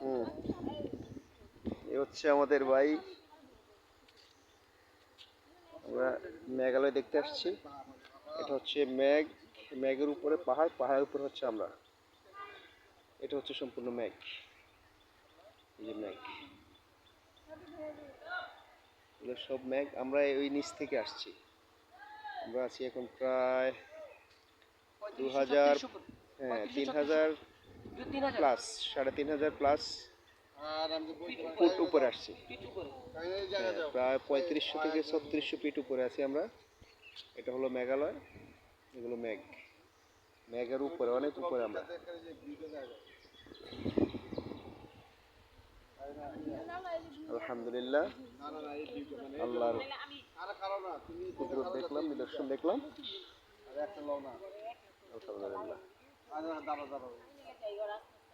হুম, এ হচ্ছে আমাদের ভাই। আমরা মেঘালয় দেখতে আসছি। এটা হচ্ছে মেঘ, মেঘের উপরে পাহাড়, পাহাড়ের উপরে হচ্ছে আমরা। এটা হচ্ছে সম্পূর্ণ মেঘ। এই যে মেঘ, এগুলো সব মেঘ। আমরা ওই নিচ থেকে আসছি। আমরা আছি এখন প্রায় 2000, হ্যাঁ 3000 প্লাস, 3500 প্লাস ফুট উপরে আসছি। হ্যাঁ, প্রায় 3500 থেকে 3600 ফিট উপরে আছি আমরা। এটা হলো মেঘালয়। এগুলো মেঘ, মেঘের উপরে, অনেক উপরে আমরা। আলহামদুলিল্লাহ, আল্লাহর কুদরত দেখলাম, নিদর্শন দেখলাম। আলহামদুলিল্লাহ।